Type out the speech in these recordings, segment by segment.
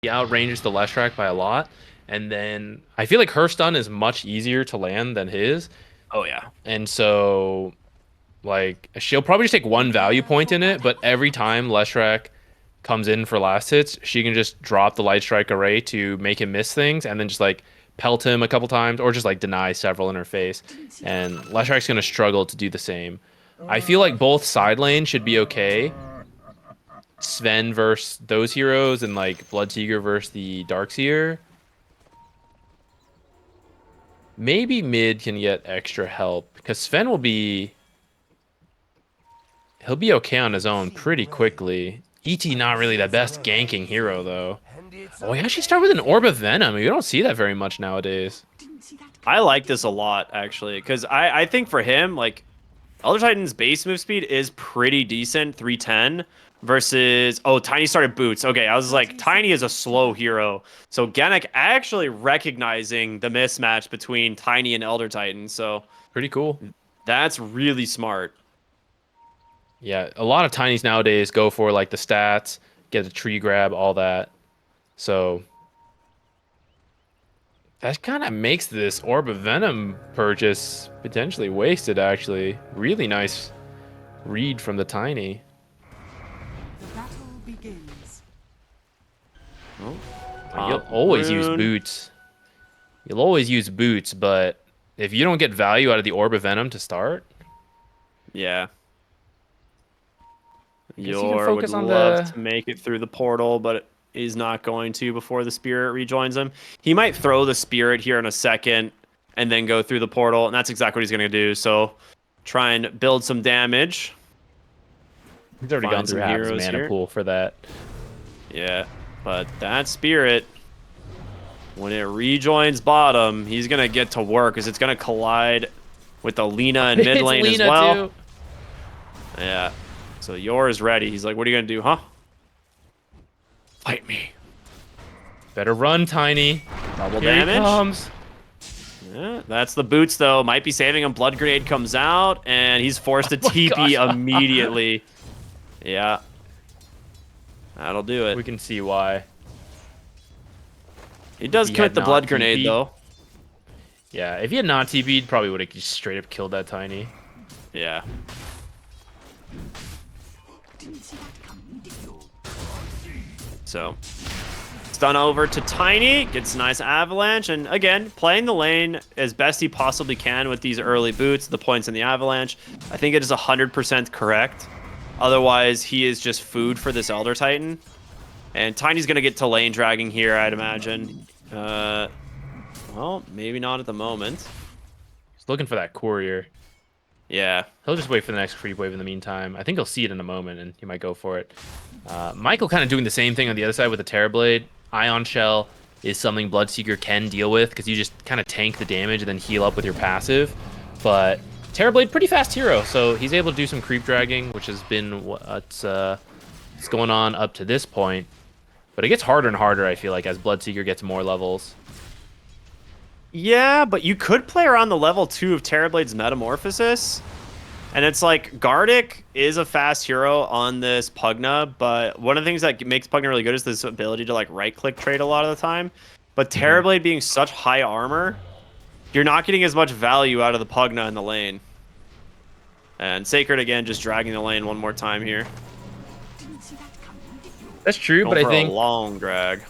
outranges the Leshrac by a lot. And then I feel like her stun is much easier to land than his. Oh yeah. And so like she'll probably just take one value point in it, but every time Leshrac comes in for last hits, she can just drop the Light Strike array to make him miss things and then just like pelt him a couple times or just like deny several in her face. And Leshrac's gonna struggle to do the same. I feel like both side lanes should be okay. Sven versus those heroes and like Blood Tiger versus the Darkseer. Maybe mid can get extra help because Sven will be he'll be okay on his own pretty quickly. ET not really the best ganking hero though. Oh, he actually started with an Orb of Venom. You don't see that very much nowadays. I like this a lot actually, because I think for him, like Elder Titan's base move speed is pretty decent, 310 versus Tiny started boots. Okay, I was like, Tiny is a slow hero. So Gennett actually recognizing the mismatch between Tiny and Elder Titan. So Pretty cool. that's really smart. Yeah, a lot of Tinies nowadays go for like the stats, get a tree grab, all that. So that kind of makes this Orb of Venom purchase potentially wasted, actually. Really nice read from the Tiny. The battle begins. Oh, You'll top always use rune. boots. You'll always use boots, but if you don't get value out of the Orb of Venom to start, Yeah. guess you can Yor would focus on love the... to make it through the portal, but is not going to before the spirit rejoins him. He might throw the spirit here in a second and then go through the portal, and that's exactly what he's going to do. So try and build some damage. He's already gone Find through some half his heroes mana here. pool for that. Yeah, but that spirit, when it rejoins bottom, he's going to get to work because it's going to collide with the Lina in mid It's lane as Lina well. too. Yeah. So Yor is ready. He's like, what are you going to do, huh? Fight me. Better run, Tiny. Double Here he damage. comes. Yeah, that's the boots, though. Might be saving him. Blood Grenade comes out, and he's forced to Oh my TP gosh. immediately. Yeah. That'll do it. We can see why. He does He commit had the not Blood Grenade, TP'd. though. Yeah, if he had not TP'd, probably would have just straight up killed that Tiny. Yeah. So, stun over to Tiny, gets a nice avalanche, and again, playing the lane as best he possibly can with these early boots, the points in the avalanche. I think it is 100% correct. Otherwise, he is just food for this Elder Titan. And Tiny's going to get to lane dragging here, I'd imagine. Well, maybe not at the moment. He's looking for that courier. Yeah. He'll just wait for the next creep wave in the meantime. I think he'll see it in a moment, and he might go for it. Michael kind of doing the same thing on the other side with the Terrorblade. Ion Shell is something Bloodseeker can deal with, because you just kind of tank the damage and then heal up with your passive. But Terrorblade, pretty fast hero, so he's able to do some creep dragging, which has been what's going on up to this point. But it gets harder and harder, I feel like, as Bloodseeker gets more levels. Yeah, but you could play around the level 2 of Terrorblade's Metamorphosis. And it's like, Gardic is a fast hero on this Pugna, but one of the things that makes Pugna really good is this ability to like right-click trade a lot of the time. But Terrorblade being such high armor, you're not getting as much value out of the Pugna in the lane. And Sacred, again, just dragging the lane one more time here. That's true, Going but I for think a long drag.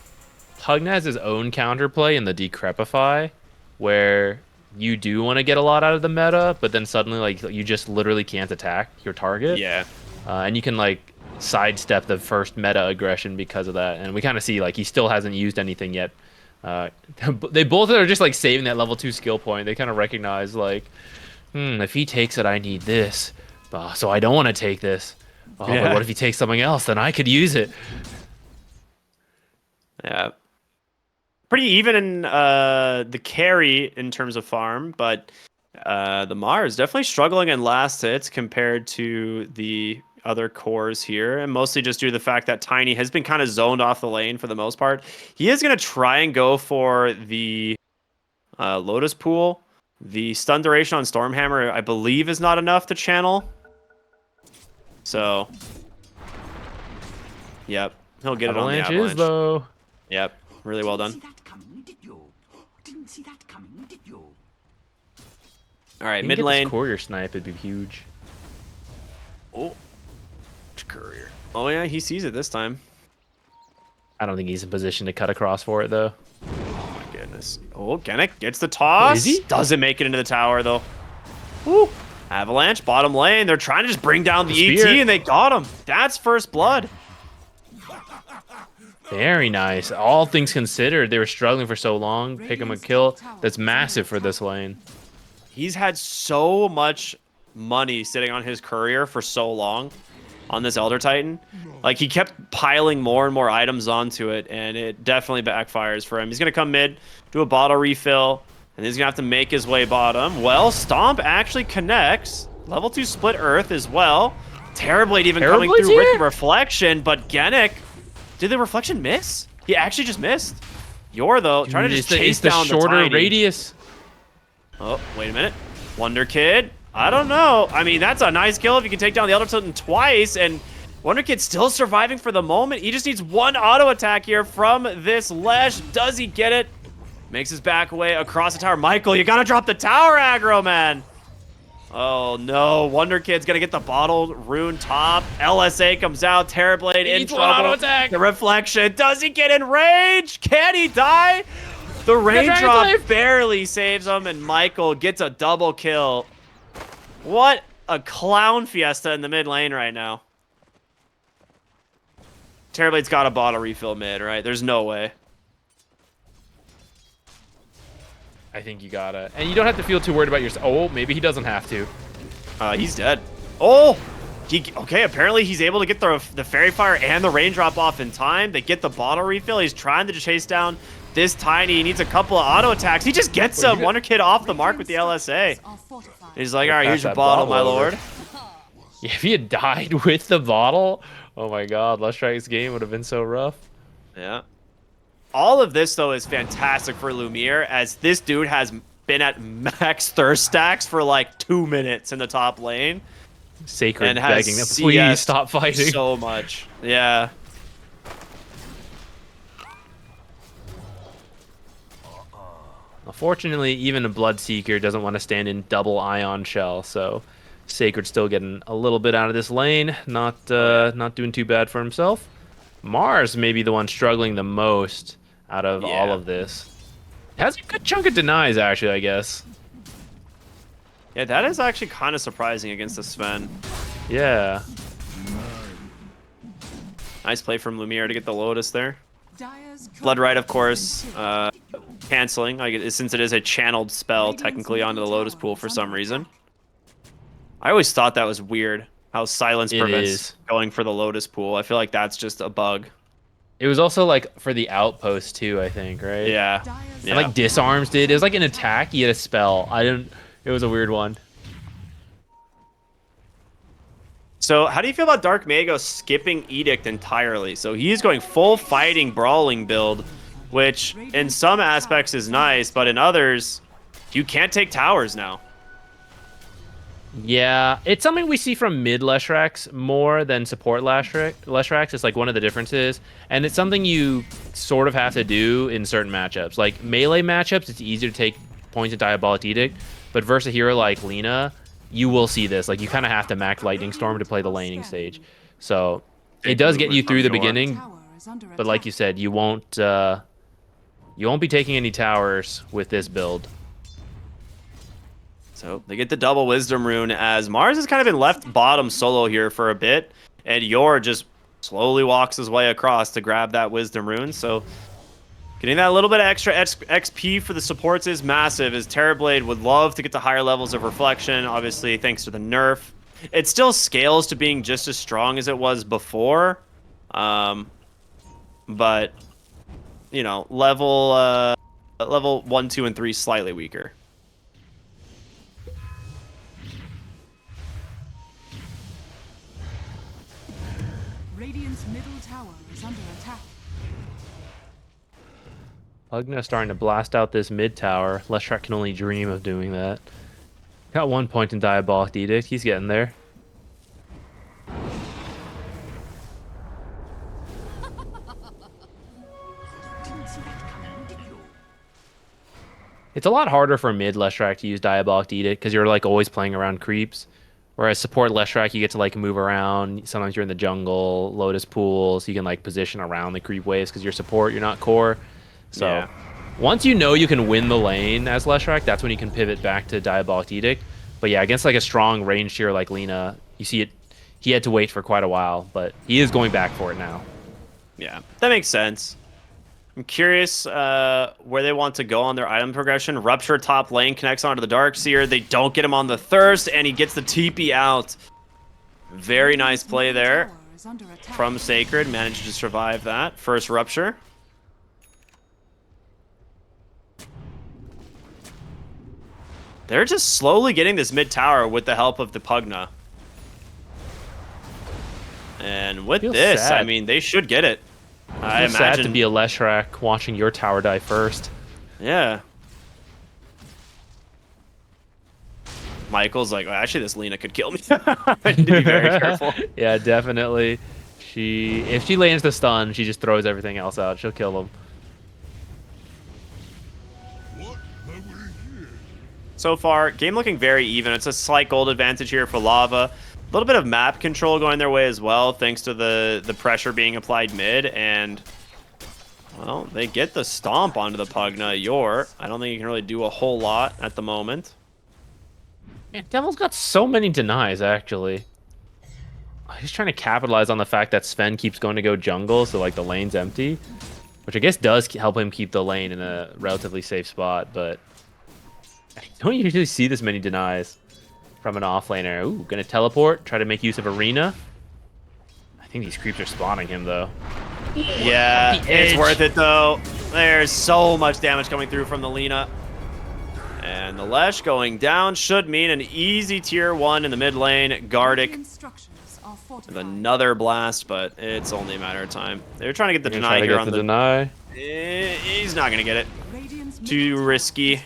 Pugna has his own counterplay in the Decrepify, where you do want to get a lot out of the meta, but then suddenly like you just literally can't attack your target. Yeah. And you can like sidestep the first meta aggression because of that. And we kind of see like he still hasn't used anything yet. They both are just like saving that level 2 skill point. They kind of recognize like, if he takes it, I need this. So I don't want to take this. Oh, Yeah. but what if he takes something else? Then I could use it. Yeah. Pretty even in the carry in terms of farm, but the Mar is definitely struggling in last hits compared to the other cores here, and mostly just due to the fact that Tiny has been kind of zoned off the lane for the most part. He is going to try and go for the Lotus Pool. The stun duration on Stormhammer, I believe, is not enough to channel. So, yep, he'll get it on the Avalanche avalanche. is though. Yep, really well Didn't see done. that coming, did you? Didn't see that coming, did you? All right, You can mid get lane. this courier snipe, it'd be huge. Oh, courier. Oh yeah, he sees it this time. I don't think he's in position to cut across for it though. Oh my goodness. Oh, Genic gets the toss. Is he? Doesn't make it into the tower though. Woo. Avalanche, bottom lane. They're trying to just bring down the Spear. ET, and they got him. That's first blood. Very nice. All things considered, they were struggling for so long. Pick him a kill. That's massive for this lane. He's had so much money sitting on his courier for so long on this Elder Titan. Like, he kept piling more and more items onto it, and it definitely backfires for him. He's going to come mid, do a bottle refill, and he's going to have to make his way bottom. Well, Stomp actually connects. Level 2 split Earth as well. Terrorblade even coming Terrorblade's through with here? the Reflection, but Genic, did the Reflection miss? He actually just missed. Yor, though, trying to just chase it's the down shorter the tiny. radius. Oh, wait a minute. Wonder Kid? I don't know. I mean, that's a nice kill if you can take down the Elder Titan twice, and Wonder Kid still surviving for the moment. He just needs one auto attack here from this Lesh. Does he get it? Makes his back away across the tower. Michael, you gotta drop the tower aggro, man. Oh no, Wonder Kid's gonna get the bottle rune top. LSA comes out, Terrorblade in needs one auto trouble. attack. The reflection, does he get enraged? Can he die? The Dragon raindrop Glaive. barely saves him, and Michael gets a double kill. What a clown fiesta in the mid lane right now. Terrorblade's got a bottle refill mid, right? There's no way. I think you gotta. And you don't have to feel too worried about yourself. Oh, maybe he doesn't have to. He's dead. Oh! Okay, apparently he's able to get the Fairy Fire and the Raindrop off in time. They get the bottle refill. He's trying to chase down this Tiny. He needs a couple of auto attacks. He just gets a Wonder Kid off the mark with the LSA. He's like, all right, here's your Pass that bottle, my bottle over. lord. Yeah, if he had died with the bottle, oh my god, Lustrike's game would have been so rough. Yeah. All of this, though, is fantastic for Lumiere, as this dude has been at max thirst stacks for like 2 minutes in the top lane. Sacred And has begging, CS please stop fighting. so much. Yeah. Unfortunately, even a Bloodseeker doesn't want to stand in double ion shell, so Sacred still getting a little bit out of this lane, not doing too bad for himself. Mars may be the one struggling the most out of all of this. Has a good chunk of denies, actually, I guess. Yeah, that is actually kind of surprising against the Sven. Yeah. Nice play from Lumiere to get the Lotus there. Blood Rite, of course, canceling, since it is a channeled spell technically onto the Lotus pool for some reason. I always thought that was weird, how silence prevents going for the Lotus pool. I feel like that's just a bug. It was also like for the outpost too, I think, right? Yeah. And like Disarms did. It was like an attack, he had a spell. It was a weird one. So how do you feel about Dark Mago skipping Edict entirely? So he's going full fighting brawling build, which in some aspects is nice, but in others, you can't take towers now. Yeah, it's something we see from mid Leshracs more than support Leshracs. It's like one of the differences. And it's something you sort of have to do in certain matchups. Like melee matchups, it's easier to take points of Diabolic Edict. But versus a hero like Lina, you will see this. Like, you kind of have to max Lightning Storm to play the laning stage. So it does get you through the beginning. But like you said, you won't be taking any towers with this build. So they get the double Wisdom Rune, as Mars has kind of been left bottom solo here for a bit, and Yor just slowly walks his way across to grab that Wisdom Rune. So getting that little bit of extra XP for the supports is massive, as Terrorblade would love to get to higher levels of Reflection, obviously thanks to the nerf. It still scales to being just as strong as it was before, but, you know, level 1, 2, and 3 slightly weaker. Radiant's middle tower is under attack. Pugna starting to blast out this mid tower. Leshrac can only dream of doing that. Got 1 point in Diabolic Edict. He's getting there. It's a lot harder for mid Leshrac to use Diabolic Edict because you're like always playing around creeps. Whereas support Leshrac, you get to like move around. Sometimes you're in the jungle, Lotus Pool, so you can like position around the creep waves because you're support, you're not core. So Yeah. once you know you can win the lane as Leshrac, that's when you can pivot back to Diabolic Edict. But yeah, against like a strong range tier like Lina, you see it. He had to wait for quite a while, but he is going back for it now. Yeah, that makes sense. I'm curious where they want to go on their item progression. Rupture top lane connects onto the Darkseer. They don't get him on the Thirst, and he gets the TP out. Very nice play there from Sacred. Managed to survive that. First Rupture. They're just slowly getting this mid tower with the help of the Pugna. And with Feels this, sad. I mean, they should get it. I It's imagine. sad to be a Leshrac watching your tower die first. Yeah. Michael's like, well, actually, this Lina could kill me. I need to be very careful. Yeah, definitely. If she lands the stun, she just throws everything else out. She'll kill him. So far, game looking very even. It's a slight gold advantage here for Lava. A little bit of map control going their way as well, thanks to the pressure being applied mid. And, well, they get the stomp onto the Pugna. I don't think you can really do a whole lot at the moment. Man, Devil's got so many denies, actually. He's trying to capitalize on the fact that Sven keeps going to go jungle, so like the lane's empty. Which I guess does help him keep the lane in a relatively safe spot, but I don't usually see this many denies from an offlaner. Ooh, gonna teleport, try to make use of Arena. I think these creeps are spawning him, though. Yeah, The it's edge. worth it, though. There's so much damage coming through from the Lina. And the Lesh going down should mean an easy tier 1 in the mid lane. Gardic with another blast, but it's only a matter of time. They're trying to get the Gonna deny try to here get on the the... deny. He's not going to get it. Too risky.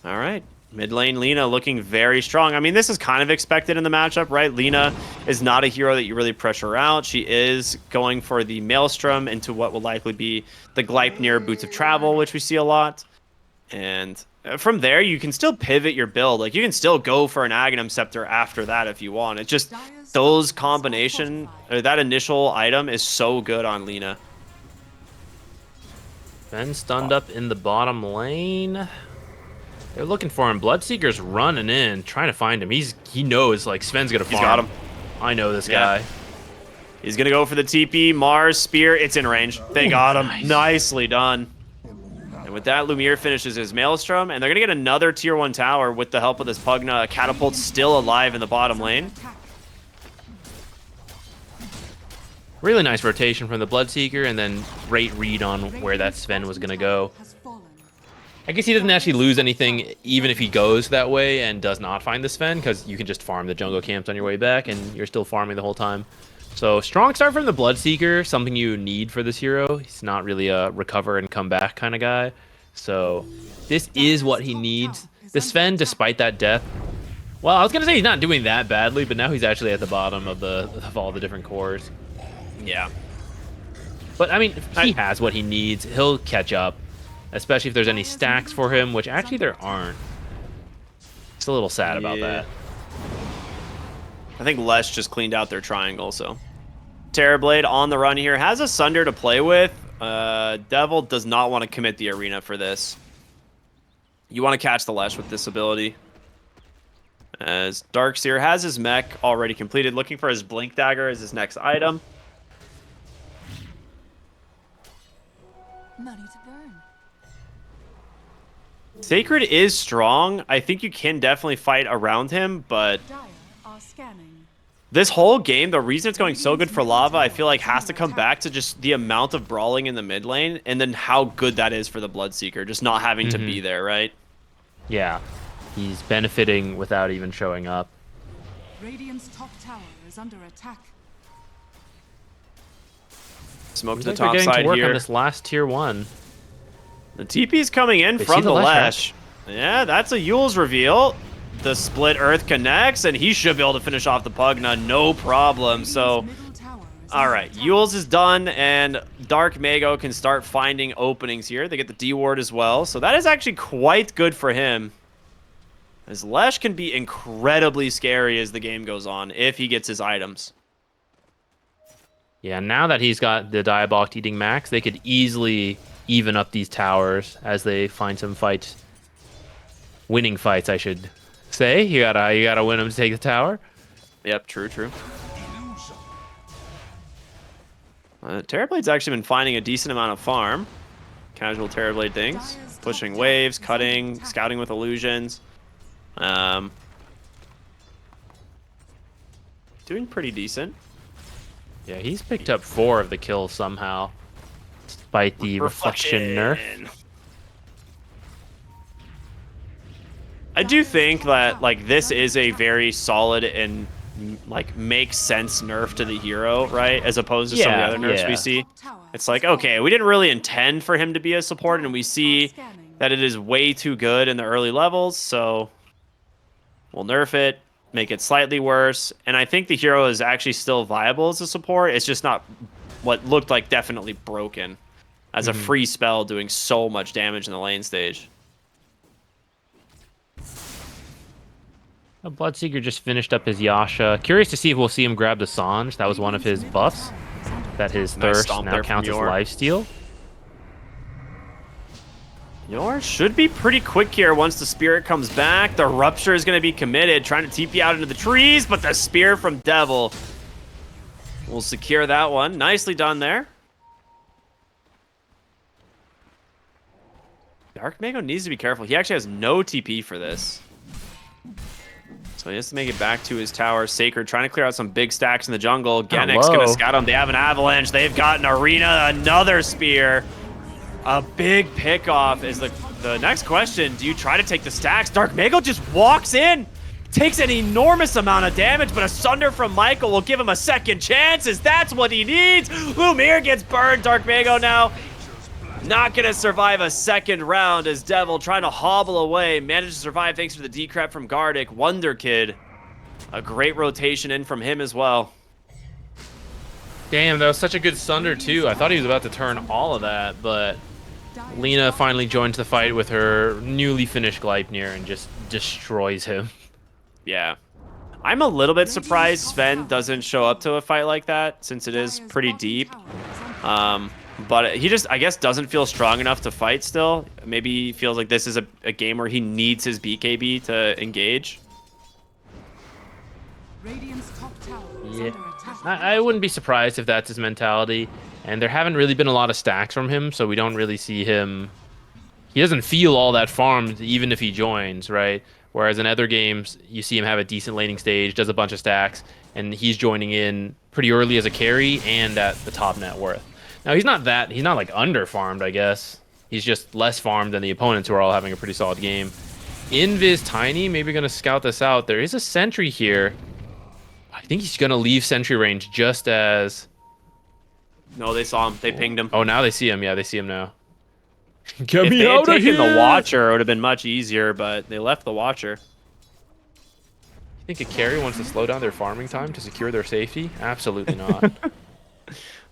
All right. Mid lane Lina looking very strong. I mean, this is kind of expected in the matchup, right? Lina is not a hero that you really pressure out. She is going for the Maelstrom into what will likely be the Gleipnir Boots of Travel, which we see a lot. And from there, you can still pivot your build. Like, you can still go for an Aghanim Scepter after that if you want. It's just those combination, or that initial item is so good on Lina. Sven stunned up in the bottom lane. They're looking for him. Bloodseeker's running in, trying to find him. He knows like Sven's gonna farm. He's got him. I know this Yeah. guy. He's going to go for the TP. Mars, Spear. It's in range. They got him. Nice. Nicely done. And with that, Lumiere finishes his Maelstrom. And they're going to get another tier 1 tower with the help of this Pugna. Catapult still alive in the bottom lane. Really nice rotation from the Bloodseeker, and then great read on where that Sven was gonna go. I guess he doesn't actually lose anything even if he goes that way and does not find the Sven, because you can just farm the jungle camps on your way back and you're still farming the whole time. So strong start from the Bloodseeker, something you need for this hero. He's not really a recover and come back kind of guy. So this is what he needs. The Sven, despite that death, well, I was gonna say he's not doing that badly, but now he's actually at the bottom of all the different cores. Yeah. But I mean, he has what he needs. He'll catch up. Especially if there's any stacks for him, which actually there aren't. It's a little sad about that. I think Lesh just cleaned out their triangle, so. Terrorblade on the run here. Has a Sunder to play with. Devil does not want to commit the arena for this. You want to catch the Lesh with this ability. As Darkseer has his mech already completed. Looking for his Blink Dagger as his next item. Money to burn. Sacred is strong. I think you can definitely fight around him, but Dire are scanning. this whole game, the reason it's going so good for Lava, I feel like has to come back to just the amount of brawling in the mid lane and then how good that is for the Bloodseeker, just not having to be there, right? Yeah, he's benefiting without even showing up. Radiant's top tower is under attack. Smoke to Looks the like top they're getting side to work here. on this last tier 1. The TP's coming in They from see the the Lesh, Lesh. Yeah, that's a Yule's reveal. The split Earth connects, and he should be able to finish off the Pugna, no problem. So, Middle tower is All right, Yules is done, and Dark Mago can start finding openings here. They get the D ward as well, so that is actually quite good for him. As Lesh can be incredibly scary as the game goes on if he gets his items. Yeah, now that he's got the Diabolic Eating Max, they could easily even up these towers as they find some fights. Winning fights, I should say. You gotta win them to take the tower. Yep, true. Terrorblade's actually been finding a decent amount of farm. Casual Terrorblade things. Pushing waves, cutting, scouting with illusions. Doing pretty decent. Yeah, he's picked up 4 of the kills somehow, despite the reflection nerf. I do think that like this is a very solid and like makes sense nerf to the hero, right? As opposed to some of the other nerfs we see. It's like, okay, we didn't really intend for him to be a support, and we see that it is way too good in the early levels, so we'll nerf it, make it slightly worse. And I think the hero is actually still viable as a support. It's just not what looked like definitely broken as a free spell doing so much damage in the lane stage. Bloodseeker just finished up his Yasha. Curious to see if we'll see him grab the Sange. That was one of his buffs. That his thirst now counts as lifesteal. Yor should be pretty quick here once the Spirit comes back. The Rupture is going to be committed, trying to TP out into the trees, but the Spear from Devil will secure that one. Nicely done there. Dark Mago needs to be careful. He actually has no TP for this. So he has to make it back to his tower. Sacred trying to clear out some big stacks in the jungle. Genek's going to scout him. They have an Avalanche. They've got an Arena, another Spear. A big pick-off is the next question. Do you try to take the stacks? Dark Mago just walks in. Takes an enormous amount of damage, but a Sunder from Michael will give him a second chance, as that's what he needs. Lumir gets burned. Dark Mago now not going to survive a second round as Devil trying to hobble away. Managed to survive thanks to the decrep from Gardic. Wonder Kid. A great rotation in from him as well. Damn, that was such a good Sunder too. I thought he was about to turn all of that, but Lina finally joins the fight with her newly finished Gleipnir and just destroys him. Yeah. I'm a little bit surprised Sven doesn't show up to a fight like that, since it is pretty deep. But he just, I guess, doesn't feel strong enough to fight still. Maybe he feels like this is a game where he needs his BKB to engage. Yeah, I wouldn't be surprised if that's his mentality. And there haven't really been a lot of stacks from him, so we don't really see him. He doesn't feel all that farmed, even if he joins, right? Whereas in other games, you see him have a decent laning stage, does a bunch of stacks, and he's joining in pretty early as a carry and at the top net worth. Now, he's not like under-farmed, I guess. He's just less farmed than the opponents who are all having a pretty solid game. Invis Tiny, maybe going to scout this out. There is a sentry here. I think he's going to leave sentry range just as... No, they saw him. They pinged him. Oh, now they see him. Yeah, they see him now. Get me out of here! If they had taken the Watcher, it would have been much easier, but they left the Watcher. You think a carry wants to slow down their farming time to secure their safety? Absolutely not.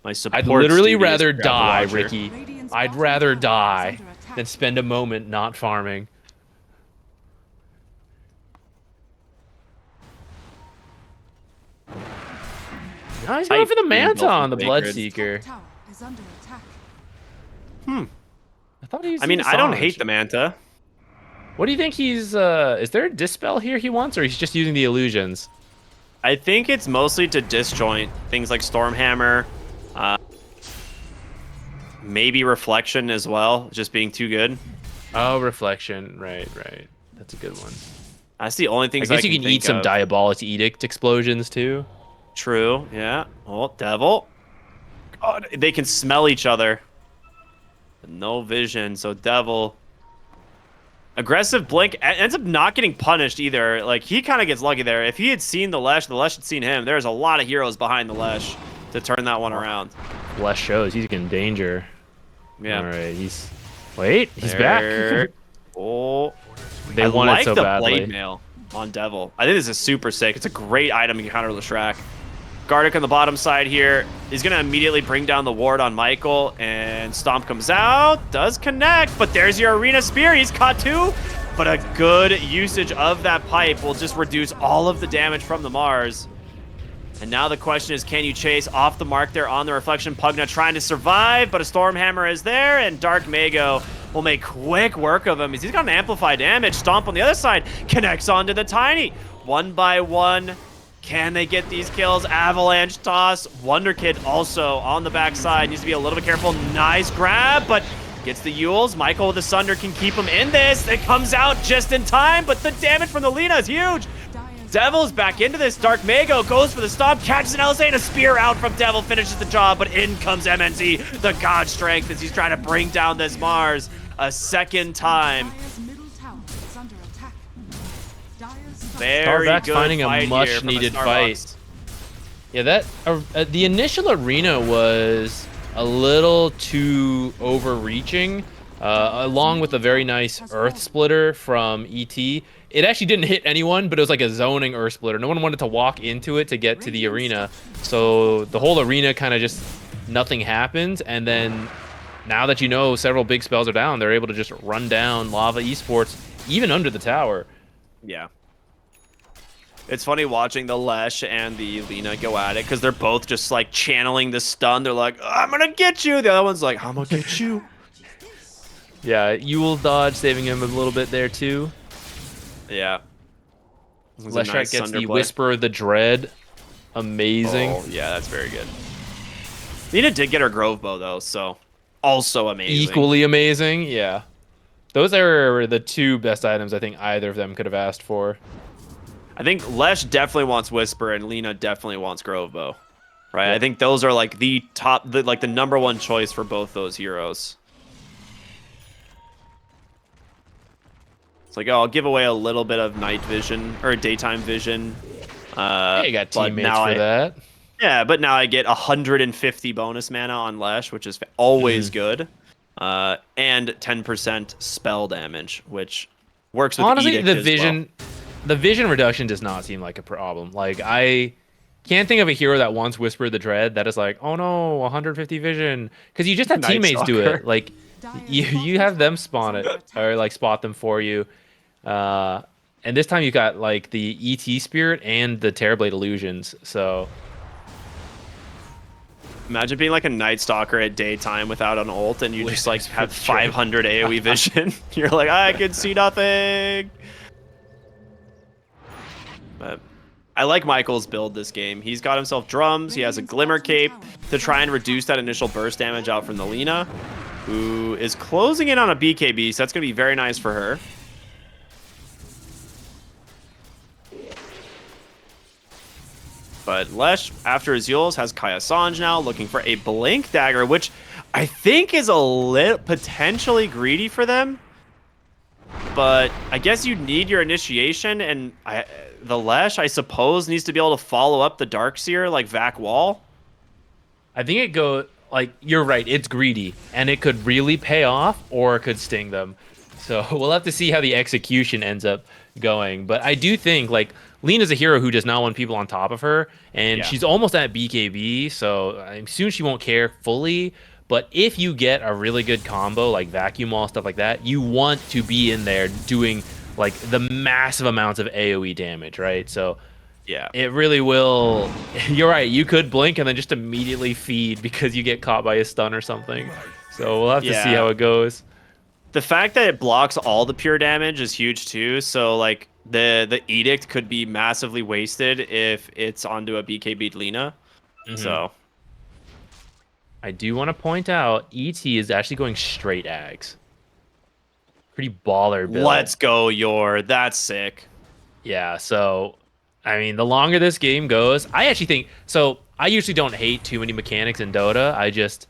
I'd literally rather die, Ricky. I'd rather die than spend a moment not farming. No, he's going for the Manta on the Bloodseeker. I thought he was. I mean, I don't hate the Manta. What do you think he's... is there a Dispel here he wants, or he's just using the illusions? I think it's mostly to disjoint things like Stormhammer. Maybe Reflection as well, just being too good. Oh, Reflection. Right. That's a good one. That's the only thing I guess you can eat some Diabolic Edict explosions, too. True, yeah. Oh, Devil. God, they can smell each other. No vision, so Devil. Aggressive Blink ends up not getting punished either. Like, he kind of gets lucky there. If he had seen the Lesh had seen him. There's a lot of heroes behind the Lesh to turn that one around. Lesh shows he's in danger. Yeah. All right, he's back. Oh, they want it so badly. Blade Mail on Devil. I think this is super sick. It's a great item to counter Leshrac. Gardic on the bottom side here is going to immediately bring down the ward on Michael, and Stomp comes out, does connect, but there's your Arena Spear. He's caught too, but a good usage of that pipe will just reduce all of the damage from the Mars. And now the question is, can you chase off the mark there on the Reflection? Pugna trying to survive, but a Stormhammer is there, and Dark Mago will make quick work of him. He's got an Amplify damage. Stomp on the other side connects onto the Tiny. One by one. Can they get these kills? Avalanche toss. Wonder Kid also on the backside. Needs to be a little bit careful. Nice grab, but gets the Yules. Michael with the Sunder can keep him in this. It comes out just in time, but the damage from the Lina is huge. Devil's back into this. Dark Mago goes for the stomp, catches an LSA, and a spear out from Devil finishes the job, but in comes MNZ, the God Strength, as he's trying to bring down this Mars a second time. Dire's middle tower is under attack. Dire's Very Starbucks good finding a fight much here from needed Starbucks. fight. Yeah, that the initial arena was a little too overreaching, along with a very nice Earth Splitter from ET. It actually didn't hit anyone, but it was like a zoning Earth Splitter. No one wanted to walk into it to get to the arena, so the whole arena kind of just nothing happens. And then now that you know several big spells are down, they're able to just run down Lava Esports even under the tower. Yeah. It's funny watching the Lesh and the Lina go at it because they're both just like channeling the stun. They're like, I'm gonna get you. The other one's like, I'm gonna get you. Yeah, Yule dodge saving him a little bit there too. Yeah. It was a Leshrac nice gets Sunder the play. Whisper of the Dread. Amazing. Oh, yeah, that's very good. Lina did get her Grove Bow though, so also amazing. Equally amazing, yeah. Those are the two best items I think either of them could have asked for. I think Lesh definitely wants Whisper and Lina definitely wants Grove Bow. Right? Yeah. I think those are like the top, the number one choice for both those heroes. It's like, oh, I'll give away a little bit of night vision or daytime vision. Yeah, you got but teammates now for that. Yeah, but now I get 150 bonus mana on Lesh, which is always good. And 10% spell damage, which works with Honestly, Edict the as vision the vision reduction does not seem like a problem. Like, I can't think of a hero that wants Whisper of the Dread that is like, oh no, 150 vision. Because you just have Night teammates do Stalker. it. Like, you have them spawn it or like spot them for you. And this time you got like the ET Spirit and the Terrorblade Illusions. So Imagine being like a Night Stalker at daytime without an ult, and you just like have 500 AoE vision. You're like, I can see nothing. But I like Michael's build this game. He's got himself drums. He has a Glimmer Cape to try and reduce that initial burst damage out from the Lina, who is closing in on a BKB, so that's going to be very nice for her. But Lesh, after his Yules, has Kaya Sanj now, looking for a Blink Dagger, which I think is a little potentially greedy for them. But I guess you need your initiation, and the Lesh, I suppose, needs to be able to follow up the Darkseer like Vac Wall. I think it go like, you're right, it's greedy, and it could really pay off or it could sting them. So we'll have to see how the execution ends up going. But I do think like Lena's a hero who does not want people on top of her, and she's almost at BKB, so soon she won't care fully. But if you get a really good combo like Vacuum Wall, stuff like that, you want to be in there doing like the massive amounts of AoE damage, right? So yeah, it really will. You're right, you could blink and then just immediately feed because you get caught by a stun or something. So we'll have to see how it goes. The fact that it blocks all the pure damage is huge too. So like the Edict could be massively wasted if it's onto a BKB Lina. So I do want to point out ET is actually going straight Ags. Pretty baller build. Let's go, that's sick. Yeah, so I mean, the longer this game goes, I actually think so. I usually don't hate too many mechanics in Dota. I just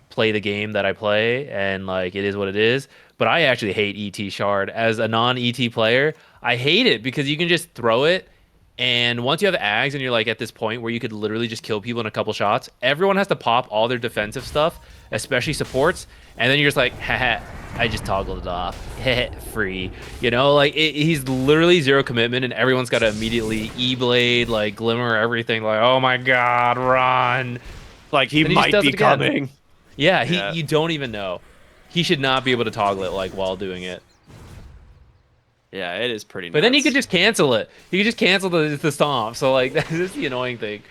play the game that I play, and like it is what it is. But I actually hate ET Shard as a non-ET player. I hate it because you can just throw it, And once you have Ags and you're like at this point where you could literally just kill people in a couple shots, everyone has to pop all their defensive stuff, especially supports, and then you're just like, haha, I just toggled it off. Free. You know, like he's literally zero commitment and everyone's got to immediately E-Blade, like Glimmer, everything, like, oh my god, run. Like he might be coming. Yeah, you don't even know. He should not be able to toggle it like while doing it. Yeah, it is pretty nuts. But then he could just cancel it. He could just cancel the stomp. So like that's the annoying thing.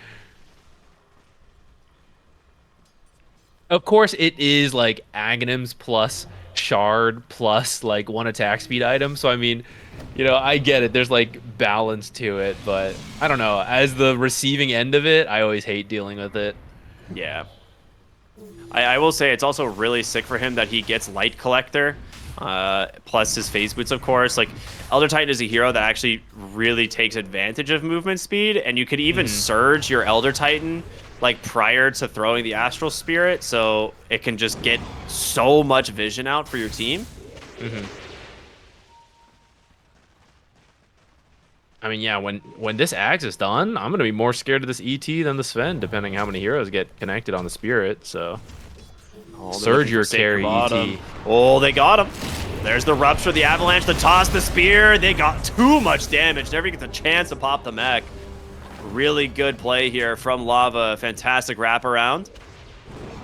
Of course, it is like Aghanims plus Shard plus like 1 attack speed item. So I mean, you know, I get it. There's like balance to it, but I don't know. As the receiving end of it, I always hate dealing with it. Yeah. I will say it's also really sick for him that he gets Light Collector, plus his phase boots, of course. Like, Elder Titan is a hero that actually really takes advantage of movement speed, and you could even surge your Elder Titan like prior to throwing the Astral Spirit, so it can just get so much vision out for your team. I mean, yeah, when this Axe is done, I'm gonna be more scared of this ET than the Sven, depending how many heroes get connected on the Spirit. So, surge your carry ET. Oh, they got him. There's the Rupture, the Avalanche, the Toss, the Spear. They got too much damage. Never gets a chance to pop the mech. Really good play here from Lava. Fantastic wraparound.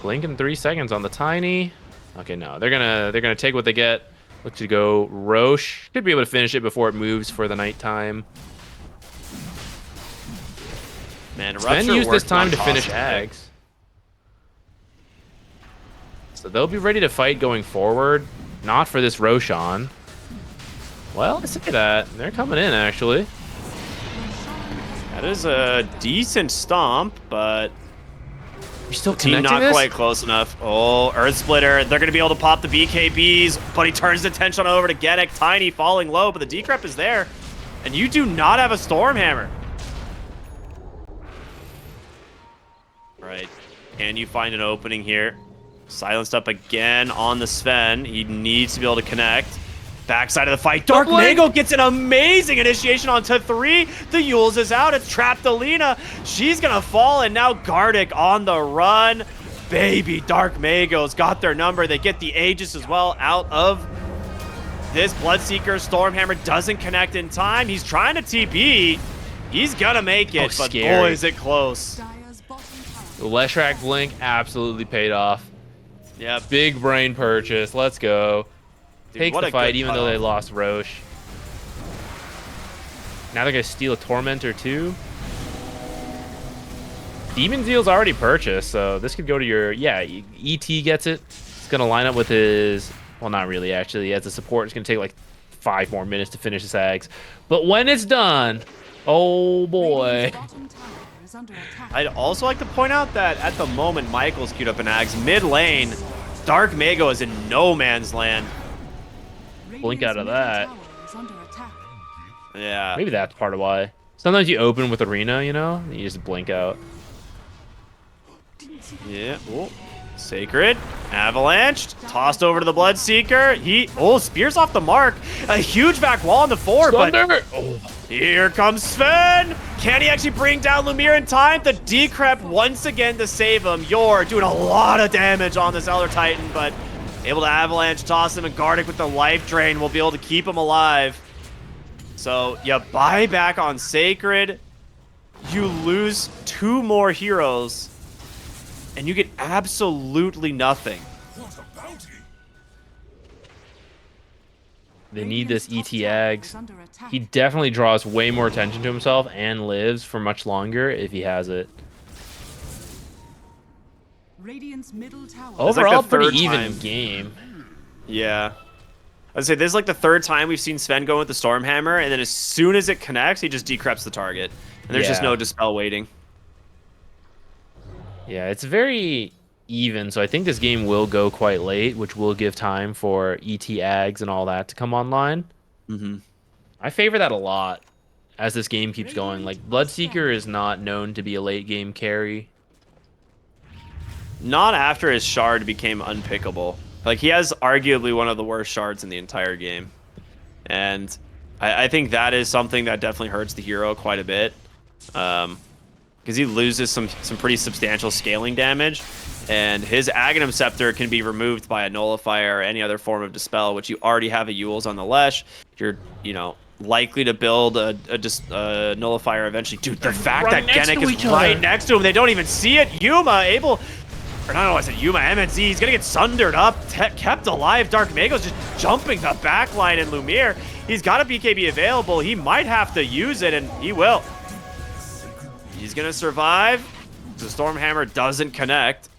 Blink in 3 seconds on the Tiny. Okay, no, they're gonna take what they get. Look to go Roche. Should be able to finish it before it moves for the nighttime. Man, Sven used this time to finish Ags. So they'll be ready to fight going forward. Not for this Roshan. Well, I say that. They're coming in, actually. That is a decent stomp, but You're still team connecting not this? quite close enough. Oh, Earth Splitter. They're going to be able to pop the BKBs, but he turns the attention over to Genek. Tiny falling low, but the decrep is there. And you do not have a Stormhammer. Right. Can you find an opening here? Silenced up again on the Sven. He needs to be able to connect. Backside of the fight. Dark Mago gets an amazing initiation onto 3. The Yules is out. It's trapped Alina. She's going to fall, and now Gardic on the run. Baby Dark Mago's got their number. They get the Aegis as well out of this Bloodseeker. Stormhammer doesn't connect in time. He's trying to TP. He's going to make it, but boy, is it close. The Leshrac Blink absolutely paid off. Yeah, Big brain purchase. Let's go. dude, Takes the fight even though they lost Roche. Now they're going to steal a Tormentor too. Demon Zeal's already purchased, so this could go to your... Yeah, ET gets it. It's going to line up with his... Well, not really, actually. As a support, it's going to take like 5 more minutes to finish his Ags. But when it's done... Oh, boy. I'd also like to point out that at the moment, Michael's queued up in Ags. Mid lane, Dark Mago is in no man's land. Blink out of that. Yeah. Maybe that's part of why. Sometimes you open with Arena, you know? You just blink out. Yeah. Ooh. Sacred. Avalanche. Tossed over to the Bloodseeker. Spears off the mark. A huge back wall on the 4, Thunder! but... Oh. Here comes Sven! Can he actually bring down Lumiere in time? The decrep once again to save him. You're doing a lot of damage on this Elder Titan, but able to Avalanche toss him, and Gardic with the life drain will be able to keep him alive. So, you buy back on Sacred. You lose 2 more heroes, and you get absolutely nothing. They need this ET Ags. He definitely draws way more attention to himself and lives for much longer if he has it. Overall, like pretty even game. Yeah. I'd say this is like the 3rd time we've seen Sven go with the Stormhammer, and then as soon as it connects, he just decreps the target. And there's just no Dispel waiting. Yeah, it's very even, so I think this game will go quite late, which will give time for ET Ags and all that to come online. I favor that a lot as this game keeps going. Like, Bloodseeker is not known to be a late game carry. Not after his shard became unpickable. Like, he has arguably one of the worst shards in the entire game. And I think that is something that definitely hurts the hero quite a bit. Because he loses some pretty substantial scaling damage. And his Aghanim Scepter can be removed by a Nullifier or any other form of Dispel, which you already have a Eul's on the Lesh. You're, you know, likely to build a Nullifier eventually. Dude, the fact that Genic is right next to him, they don't even see it. Yuma able... Or not, I said Yuma, MNZ, he's gonna get sundered up, kept alive. Dark Mago's just jumping the backline in Lumiere. He's got a BKB available. He might have to use it, and he will. He's gonna survive. The Stormhammer doesn't connect.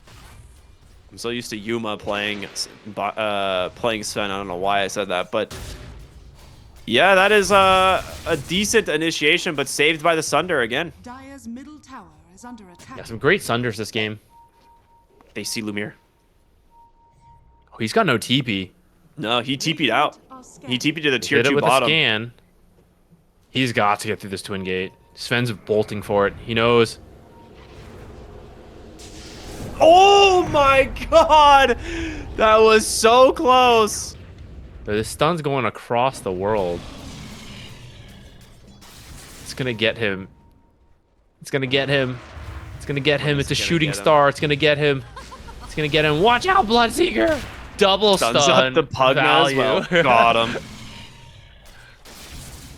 I'm so used to Yuma playing Sven. I don't know why I said that, but yeah, that is a decent initiation, but saved by the Sunder again. Dire's middle tower is under attack. Yeah, some great Sunders this game. They see Lumiere. Oh, he's got no TP. No, he TP'd out. He TP'd to the tier Did it 2 with bottom. a scan. He's got to get through this twin gate. Sven's bolting for it. He knows. Oh my god! That was so close. But this stun's going across the world. It's gonna get him. It's gonna get him. It's gonna get him. It's a shooting star. It's gonna get him. It's gonna get him. Watch out, Bloodseeker! Double Stuns stun. up the Pugna as well. Got him.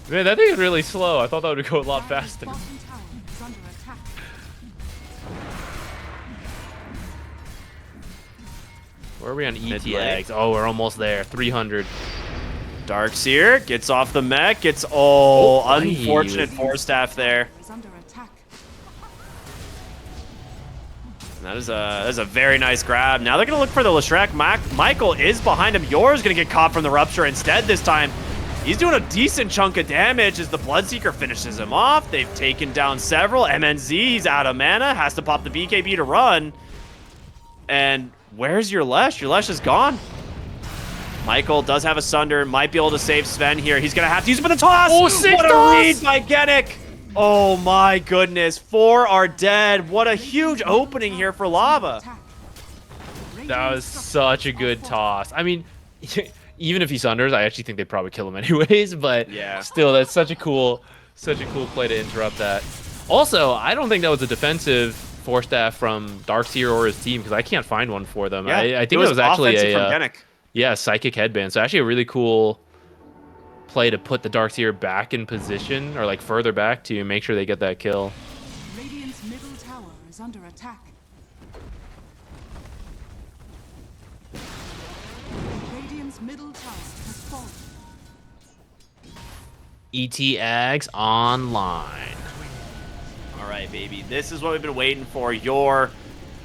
Man, that thing is really slow. I thought that would go a lot Dire's faster. bottom tower is under attack. Where are we on Mid ETX? Oh, we're almost there. 300. Darkseer gets off the mech. Gets unfortunate nice. Force Staff there. Is under attack. That is a very nice grab. Now they're gonna look for the Leshrac. Michael is behind him. Yours gonna get caught from the Rupture instead this time. He's doing a decent chunk of damage as the Bloodseeker finishes him off. They've taken down several. MNZ, he's out of mana, has to pop the BKB to run. And where's your Lesh? Your Lesh is gone. Michael does have a Sunder, might be able to save Sven here. He's gonna have to use it for the toss. Oh, 6 what a toss! read by Genic. Oh my goodness, 4 are dead. What a huge opening here for Lava. That was such a good toss. I mean, even if he Sunders, I actually think they'd probably kill him anyways, but Yeah. still, that's such a cool play to interrupt that. Also, I don't think that was a defensive Force Staff from Darkseer or his team, because I can't find one for them. Yeah, I think it was actually offensive a from Genic. Psychic Headband. So actually a really cool play to put the Darkseer back in position, or like further back, to make sure they get that kill. Radiant's middle tower is under attack. Radiant's middle tower has fallen. ETX online. All right, baby. This is what we've been waiting for.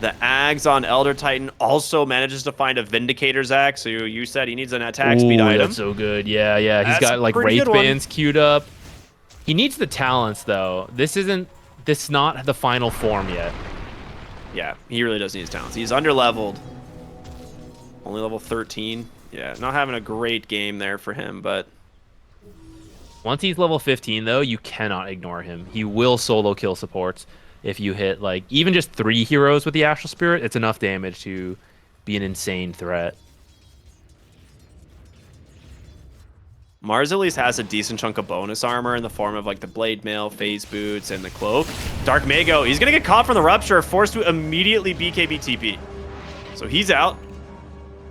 The Ags on Elder Titan also manages to find a Vindicator's Axe. So you said he needs an attack speed Ooh, item. that's so good. Yeah, yeah. He's That's got a like pretty Wraith good one. Bands queued up. He needs the talents though. This not the final form yet. Yeah, he really does need his talents. He's under-leveled. Only level 13. Yeah, not having a great game there for him, but... Once he's level 15 though, you cannot ignore him. He will solo kill supports. If you hit like even just 3 heroes with the Astral Spirit, it's enough damage to be an insane threat. Mars at least has a decent chunk of bonus armor in the form of like the Blade Mail, Phase Boots, and the Cloak. Dark Mago, he's gonna get caught from the Rupture, forced to immediately BKB TP. So he's out.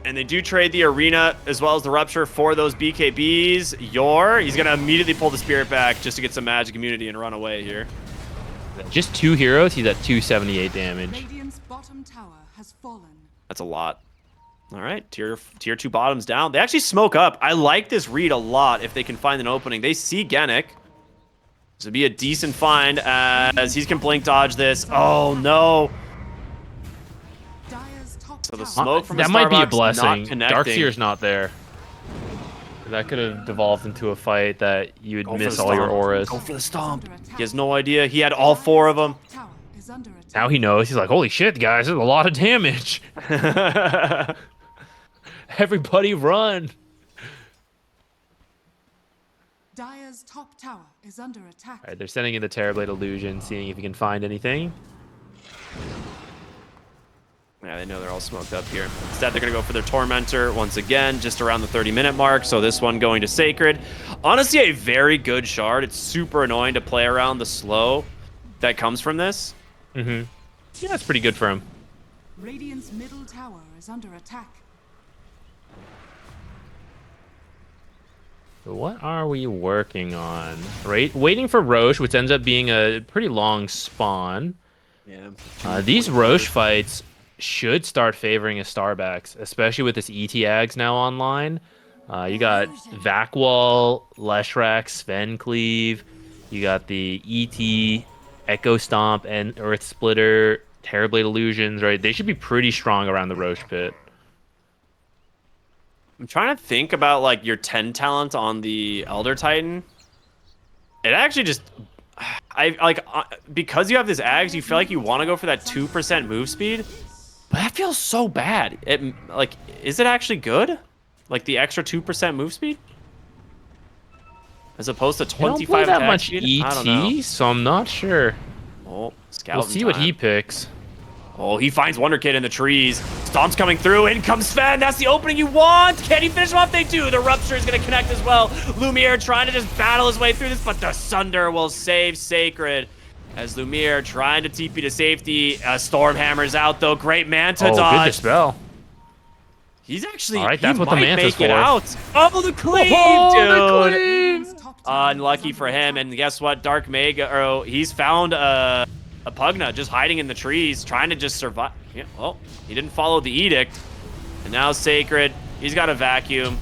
And they do trade the Arena as well as the Rupture for those BKBs. He's gonna immediately pull the Spirit back just to get some magic immunity and run away here. Just 2 heroes, he's at 278 damage. Radiant's bottom tower has fallen. That's a lot. All right, tier 2 bottoms down. They actually smoke up. I like this read a lot if they can find an opening. They see Genic. This would be a decent find as he's can blink dodge this. Oh no. Dire's top So the tower smoke from That might be a Starbucks blessing. not connecting. Darkseer's not there. That could have devolved into a fight that you would Go for miss the all your stomp. auras. Go for the is stomp. under attack. He has no idea. He had all 4 of them. Tower is under attack. Now he knows. He's like, holy shit, guys, there's a lot of damage. Everybody run. Dire's top tower is under attack. All right, they're sending in the Terrorblade Illusion, seeing if he can find anything. Yeah, they know they're all smoked up here. Instead, they're going to go for their Tormentor once again, just around the 30-minute mark. So this one going to Sacred. Honestly, a very good shard. It's super annoying to play around the slow that comes from this. Yeah, that's pretty good for him. Radiant's middle tower is under attack. So what are we working on? Right, waiting for Roche, which ends up being a pretty long spawn. Yeah. These Roche fights should start favoring a Starbacks, especially with this ET Ags now online. You got Vacwall, Leshrac, Sven Cleave. You got the ET, Echo Stomp, and Earth Splitter, Terrorblade Illusions, right? They should be pretty strong around the Roche pit. I'm trying to think about like your 10 talent on the Elder Titan. It actually just, because you have this Ags, you feel like you want to go for that 2% move speed, but that feels so bad. Is it actually good? Like the extra 2% move speed, as opposed to 25 don't play that attack much speed? I don't know. ET, so I'm not sure. Oh, scout. We'll see what he picks. Oh, he finds Wonder Kid in the trees. Stomp's coming through. In comes Sven. That's the opening you want. Can he finish him off? They do. The Rupture is going to connect as well. Lumiere trying to just battle his way through this, but the Sunder will save Sacred. As Lumiere trying to TP to safety. Stormhammer's out, though. Great Manta dodge. Good dispel. He's actually, all right, that's he what the might Manta's make it for. out. Oh, the cleave, Oh, dude. the cleave. Unlucky for him. And guess what? Dark Mega, he's found a Pugna just hiding in the trees, trying to just survive. Yeah, well, he didn't follow the edict. And now Sacred, he's got a vacuum.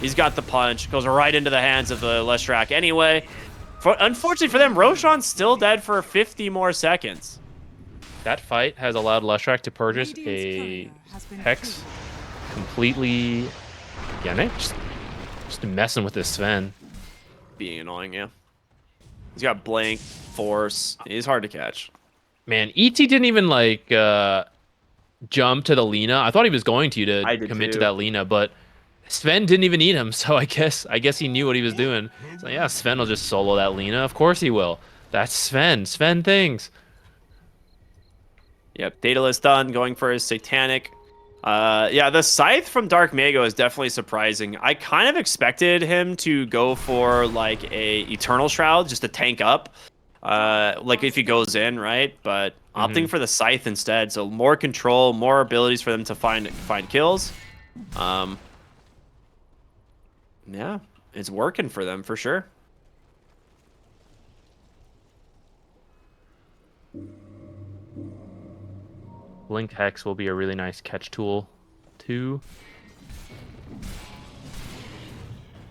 He's got the punch. Goes right into the hands of the Leshrac anyway. Unfortunately for them, Roshan's still dead for 50 more seconds. That fight has allowed Leshrac to purchase a Hex completely. Yeah, man, just messing with this Sven. Being annoying, yeah. He's got Blank, Force. He's hard to catch. Man, ET didn't even like jump to the Lina. I thought he was going to commit to that Lina, but Sven didn't even need him. So I guess he knew what he was doing. So yeah, Sven will just solo that Lina. Of course he will. That's Sven. Sven things. Yep, Daedalus done, going for his Satanic. Yeah, the Scythe from Dark Mago is definitely surprising. I kind of expected him to go for like a Eternal Shroud, just to tank up. Like if he goes in, right? But opting for the Scythe instead, so more control, more abilities for them to find kills. Yeah, it's working for them for sure. Blink Hex will be a really nice catch tool, too.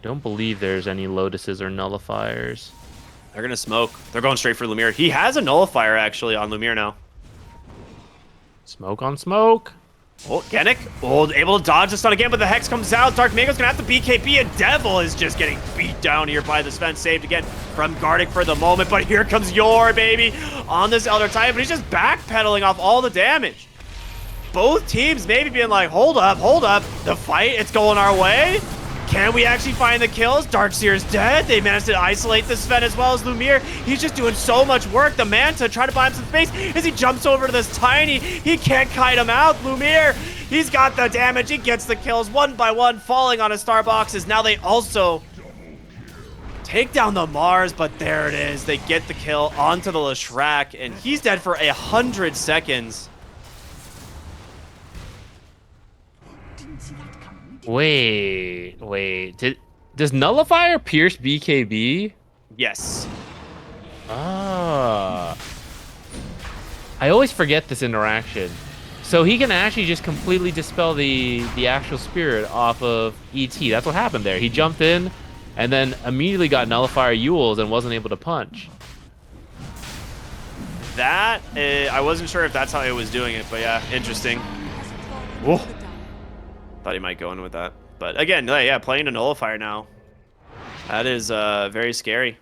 Don't believe there's any Lotuses or Nullifiers. They're going to smoke. They're going straight for Lumiere. He has a Nullifier, actually, on Lumiere now. Smoke on smoke. Oh, Genic. Oh, able to dodge the stun again, but the Hex comes out. Dark Mago's going to have to BKB, and Devil is just getting beat down here by the Sven. Saved again from Gardic for the moment, but here comes Yor, baby, on this Elder Titan, but he's just backpedaling off all the damage. Both teams maybe being like, hold up, the fight, it's going our way. Can we actually find the kills? Darkseer's dead. They managed to isolate the Sven as well as Lumiere. He's just doing so much work. The Manta trying to buy him some space as he jumps over to this Tiny. He can't kite him out. Lumiere, he's got the damage. He gets the kills one by one, falling on his star boxes. Now they also take down the Mars, but there it is. They get the kill onto the Leshrac, and he's dead for 100 seconds. Wait. Does Nullifier pierce BKB? Yes. Ah. I always forget this interaction. So he can actually just completely dispel the actual spirit off of ET. That's what happened there. He jumped in and then immediately got Nullifier Yules and wasn't able to punch. That, I wasn't sure if that's how he was doing it, but yeah, interesting. Whoa. Thought he might go in with that. But again, yeah, playing a Nullifier now. That is very scary.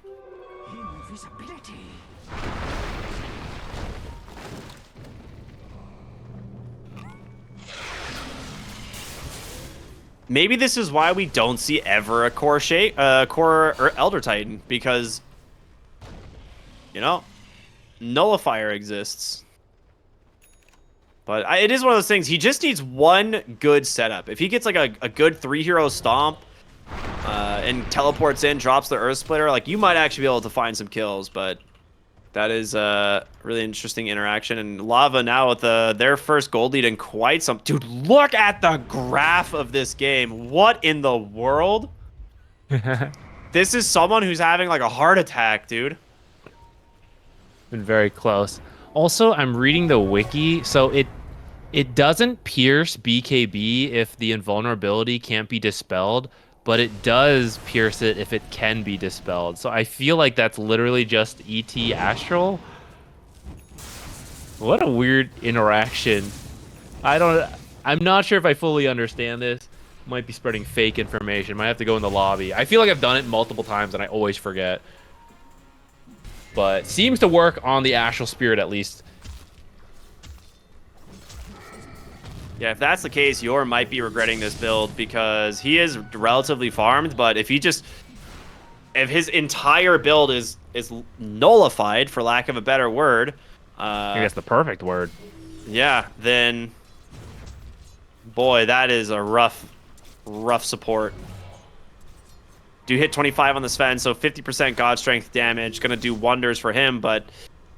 Maybe this is why we don't see ever a core or Elder Titan, because, you know, Nullifier exists. But it is one of those things. He just needs one good setup. If he gets like a good 3-hero stomp and teleports in, drops the Earth Splitter, like you might actually be able to find some kills. But that is a really interesting interaction. And Lava now with their first gold lead in quite some... Dude, look at the graph of this game. What in the world? This is someone who's having like a heart attack, dude. Been very close. Also, I'm reading the wiki, so it doesn't pierce BKB if the invulnerability can't be dispelled, but it does pierce it if it can be dispelled. So I feel like that's literally just ET Astral. What a weird interaction. I'm not sure if I fully understand this. Might be spreading fake information. Might have to go in the lobby. I feel like I've done it multiple times and I always forget. But seems to work on the Astral Spirit at least. Yeah, if that's the case, Yor might be regretting this build because he is relatively farmed, but if his entire build is nullified, for lack of a better word, I think that's the perfect word. Yeah, then boy, that is a rough support. Do hit 25 on the Sven, so 50% God Strength damage, gonna do wonders for him, but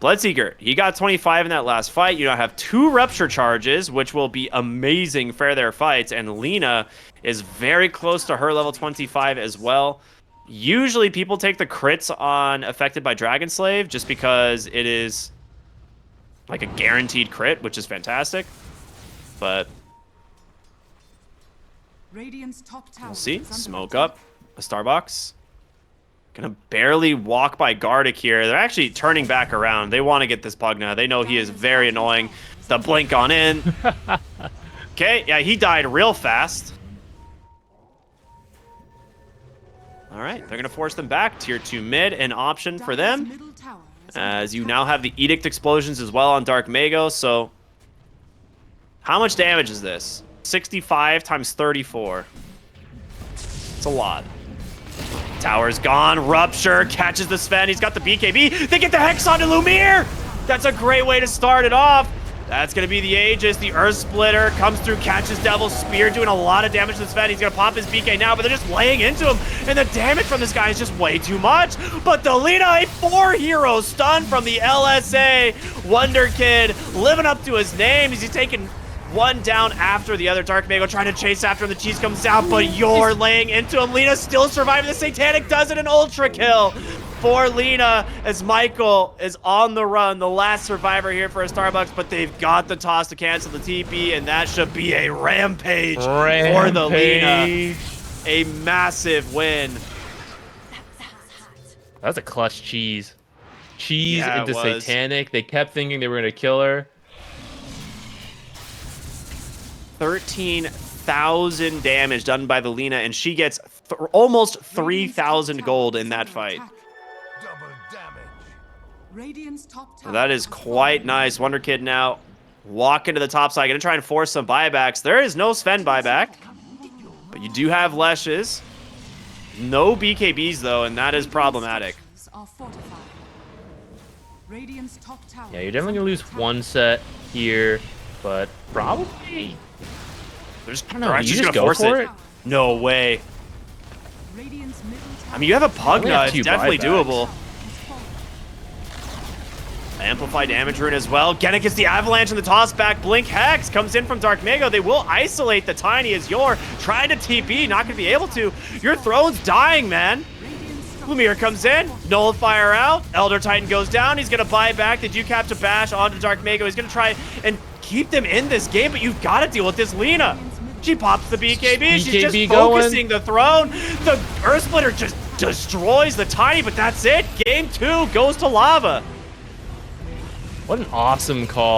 Bloodseeker, he got 25 in that last fight. You now have 2 Rupture charges, which will be amazing for their fights, and Lina is very close to her level 25 as well. Usually people take the crits on Affected by Dragon Slave just because it is like a guaranteed crit, which is fantastic. But Radiant's top tower we'll see. is under Smoke attack. up. A Starbucks. Gonna barely walk by Gardic here. They're actually turning back around. They want to get this Pugna. They know he is very annoying. The blink on in. Okay, yeah, he died real fast. All right, they're gonna force them back. Tier 2 mid, an option for Dire's them. middle tower is under As you attack. now have the Edict explosions as well on Dark Mago, so... How much damage is this? 65 times 34. It's a lot. Tower's gone. Rupture catches the Sven. He's got the BKB. They get the Hex onto Lumiere. That's a great way to start it off. That's going to be the Aegis. The Earth Splitter comes through, catches Devil's Spear, doing a lot of damage to the Sven. He's going to pop his BK now, but they're just laying into him. And the damage from this guy is just way too much. But the Lina, a 4-hero stun from the LSA. Wonder Kid living up to his name. He's taking one down after the other. Dark Mago trying to chase after him. The cheese comes out, but you're laying into him. Lina still surviving. The Satanic does it, an ultra kill for Lina as Michael is on the run. The last survivor here for a Starbucks, but they've got the toss to cancel the TP, and that should be a rampage for the Lina. A massive win. That's a clutch cheese. Cheese Yeah, into it was. Satanic. They kept thinking they were going to kill her. 13,000 damage done by the Lina, and she gets almost 3,000 gold in that fight. Radiant's top So tower that is has quite fallen. nice. Wonder Kid now walking to the top side, gonna try and force some buybacks. There is no Sven buyback, but you do have Leshes. No BKBs though, and that is problematic. Structures are fortified. Radiant's top tower Yeah, you're is definitely under going to lose attack. one set here, but probably... They're just, I don't know, they're you actually just gonna go force for it. it? No way. Radiant's middle tower I mean, you have a only have Pugna. 2 It's definitely buybacks. doable. has fallen. Amplify damage rune as well. Gonna gets the avalanche and the toss back. Blink Hex comes in from Dark Mago. They will isolate the Tiny as Yor trying to TP, not gonna be able to. Your throne's dying, man. Radiant's structures Lumiere comes in, Nullifier out, Elder Titan goes down, he's gonna buy back the Dewcap to bash onto Dark Mago. He's gonna try and keep them in this game, but you've gotta deal with this Lina. She pops the BKB, she's just BKB going. focusing the throne. The Earth Splitter just destroys the Tiny, but that's it. Game 2 goes to Lava. What an awesome call.